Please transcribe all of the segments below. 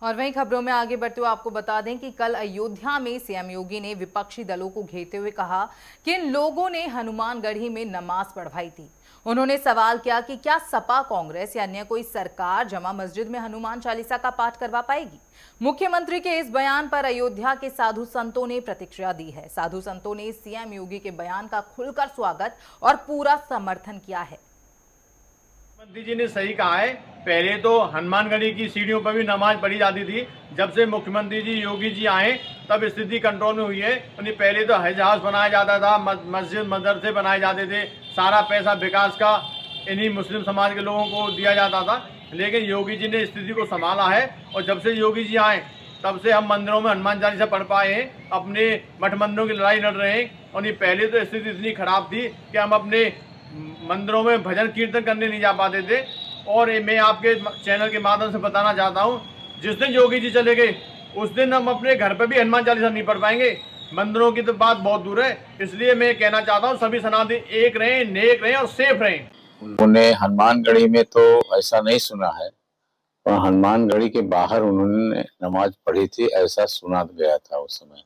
और वहीं खबरों में आगे बढ़ते हुए आपको बता दें कि कल अयोध्या में सीएम योगी ने विपक्षी दलों को घेरते हुए कहा कि इन लोगों ने हनुमानगढ़ी में नमाज पढ़वाई थी। उन्होंने सवाल किया कि क्या सपा, कांग्रेस या अन्य कोई सरकार जमा मस्जिद में हनुमान चालीसा का पाठ करवा पाएगी। मुख्यमंत्री के इस बयान पर अयोध्या के साधु संतों ने प्रतिक्रिया दी है। साधु संतों ने सीएम योगी के बयान का खुलकर स्वागत और पूरा समर्थन किया है। मुख्यमंत्री जी ने सही कहा है। पहले तो हनुमानगढ़ी की सीढ़ियों पर भी नमाज पढ़ी जाती थी। जब से मुख्यमंत्री जी योगी जी आए तब स्थिति कंट्रोल में हुई है। उन्हें पहले तो हज हाउस बनाया जाता था, मस्जिद मदरसे बनाए जाते थे, सारा पैसा विकास का इन्हीं मुस्लिम समाज के लोगों को दिया जाता था। लेकिन योगी जी ने स्थिति को संभाला है और जब से योगी जी आए तब से हम मंदिरों में हनुमान चालीसा पढ़ पाए हैं, अपने मठ मंदिरों की लड़ाई लड़ रहे हैं। और पहले तो स्थिति इतनी खराब थी कि हम अपने मंदिरों में भजन कीर्तन करने नहीं जा पाते थे। और मैं आपके चैनल के माध्यम से बताना चाहता हूँ, जिस दिन योगी जी चले गए उस दिन हम अपने घर पे भी हनुमान चालीसा नहीं पढ़ पाएंगे। मंदिरों की तो बात बहुत दूर है। इसलिए मैं कहना चाहता हूँ सभी सनातनी एक रहें, नेक रहें और सेफ रहें। उन्होंने हनुमानगढ़ी में तो ऐसा नहीं सुना है, पर हनुमानगढ़ी के बाहर उन्होंने नमाज पढ़ी थी ऐसा सुना गया था उस समय।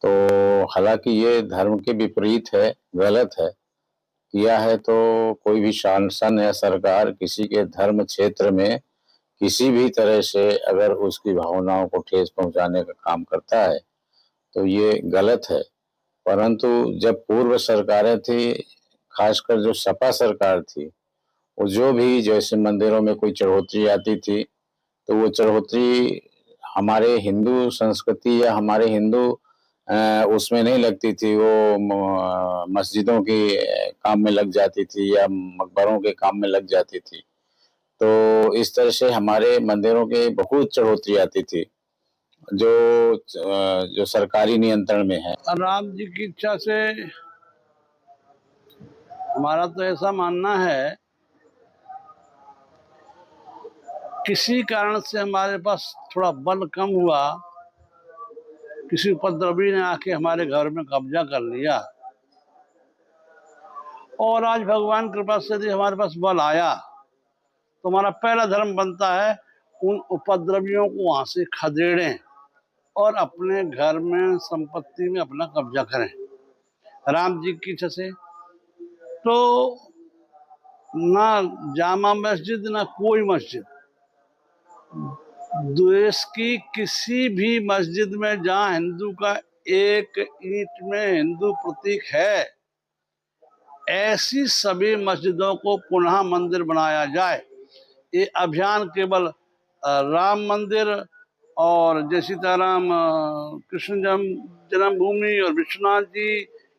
तो हालांकि ये धर्म के विपरीत है, गलत है। किया है तो कोई भी शासन या सरकार किसी के धर्म क्षेत्र में किसी भी तरह से अगर उसकी भावनाओं को ठेस पहुंचाने का काम करता है तो ये गलत है। परंतु जब पूर्व सरकारें थी, खासकर जो सपा सरकार थी, वो जो भी जैसे मंदिरों में कोई चढ़ोतरी आती थी तो वो चढ़ोतरी हमारे हिंदू संस्कृति या हमारे हिंदू उसमें नहीं लगती थी। वो मस्जिदों के काम में लग जाती थी या मकबरों के काम में लग जाती थी। तो इस तरह से हमारे मंदिरों के बहुत चढ़ोतरी आती थी जो सरकारी नियंत्रण में है। राम जी की इच्छा से हमारा तो ऐसा मानना है, किसी कारण से हमारे पास थोड़ा बल कम हुआ, किसी उपद्रवी ने आके हमारे घर में कब्जा कर लिया और आज भगवान कृपा से यदि हमारे पास बल आया तो हमारा पहला धर्म बनता है उन उपद्रवियों को वहां से खदेड़ें और अपने घर में संपत्ति में अपना कब्जा करें राम जी की इच्छा से। तो ना जामा मस्जिद ना कोई मस्जिद, देश की किसी भी मस्जिद में जहां हिंदू का एक ईंट में हिंदू प्रतीक है, ऐसी सभी मस्जिदों को पुनः मंदिर बनाया जाए। ये अभियान केवल राम मंदिर और जय सीताराम कृष्ण जन्मभूमि और विश्वनाथ जी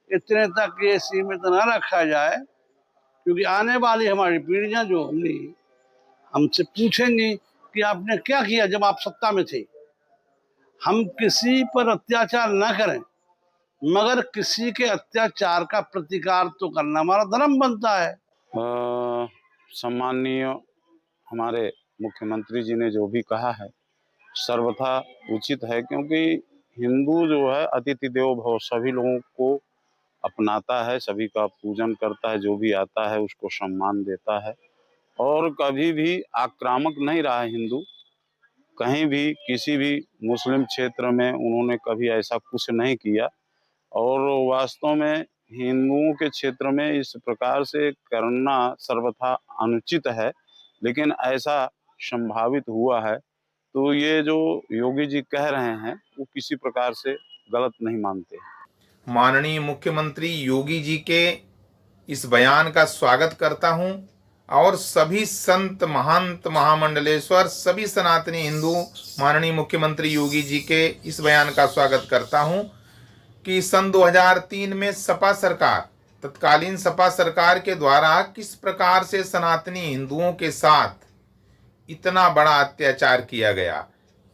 इतने तक ये सीमित न रखा जाए, क्योंकि आने वाली हमारी पीढ़ियां जो हमसे पूछेंगी कि आपने क्या किया जब आप सत्ता में थे। हम किसी पर अत्याचार न करें, मगर किसी के अत्याचार का प्रतिकार तो करना हमारा धर्म बनता है। सम्माननीय हमारे मुख्यमंत्री जी ने जो भी कहा है सर्वथा उचित है, क्योंकि हिंदू जो है अतिथि देवो भव, सभी लोगों को अपनाता है, सभी का पूजन करता है, जो भी आता है उसको सम्मान देता है और कभी भी आक्रामक नहीं रहा है हिंदू। कहीं भी किसी भी मुस्लिम क्षेत्र में उन्होंने कभी ऐसा कुछ नहीं किया और वास्तव में हिंदुओं के क्षेत्र में इस प्रकार से करना सर्वथा अनुचित है। लेकिन ऐसा संभावित हुआ है तो ये जो योगी जी कह रहे हैं वो किसी प्रकार से गलत नहीं मानते हैं। माननीय मुख्यमंत्री योगी जी के इस बयान का स्वागत करता हूं और सभी संत, महंत, महामंडलेश्वर, सभी सनातनी हिंदू माननीय मुख्यमंत्री योगी जी के इस बयान का स्वागत करता हूं कि सन 2003 में सपा सरकार, तत्कालीन सपा सरकार के द्वारा किस प्रकार से सनातनी हिंदुओं के साथ इतना बड़ा अत्याचार किया गया,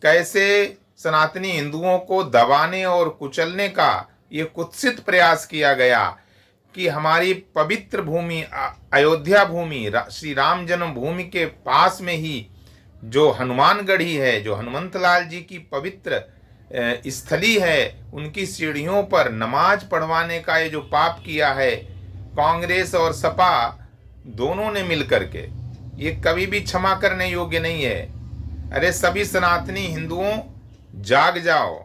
कैसे सनातनी हिंदुओं को दबाने और कुचलने का ये कुत्सित प्रयास किया गया कि हमारी पवित्र भूमि अयोध्या भूमि, श्री राम जन्मभूमि के पास में ही जो हनुमानगढ़ी है, जो हनुमंत लाल जी की पवित्र स्थली है, उनकी सीढ़ियों पर नमाज पढ़वाने का ये जो पाप किया है कांग्रेस और सपा दोनों ने मिलकर के, ये कभी भी क्षमा करने योग्य नहीं है। अरे सभी सनातनी हिंदुओं जाग जाओ।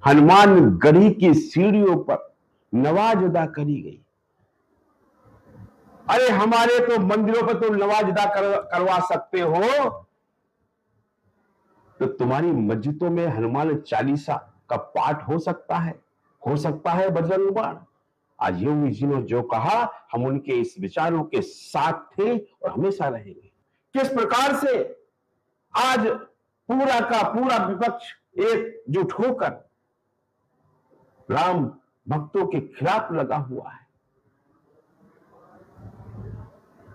हनुमानगढ़ी की सीढ़ियों पर नमाज अदा करी गई। अरे हमारे तो मंदिरों पर तुम नमाज अदा करवा सकते हो, तो तुम्हारी मस्जिदों में हनुमान चालीसा का पाठ हो सकता है बजरंग बाण। आज योगी जी ने जो कहा, हम उनके इस विचारों के साथ थे और हमेशा रहेंगे। किस प्रकार से आज पूरा का पूरा विपक्ष एकजुट होकर राम भक्तों के खिलाफ लगा हुआ है,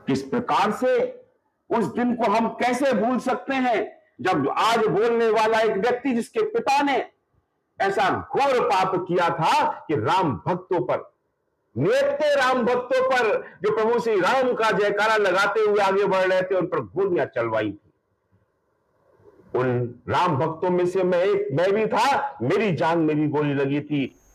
किस प्रकार से उस दिन को हम कैसे भूल सकते हैं जब आज बोलने वाला एक व्यक्ति, जिसके पिता ने ऐसा घोर पाप किया था कि राम भक्तों पर, नित्य राम भक्तों पर, जो प्रभु श्री राम का जयकारा लगाते हुए आगे बढ़ रहे थे, उन पर गोलियां चलवाई थी। उन राम भक्तों में से मैं भी था, मेरी जान में भी गोली लगी थी।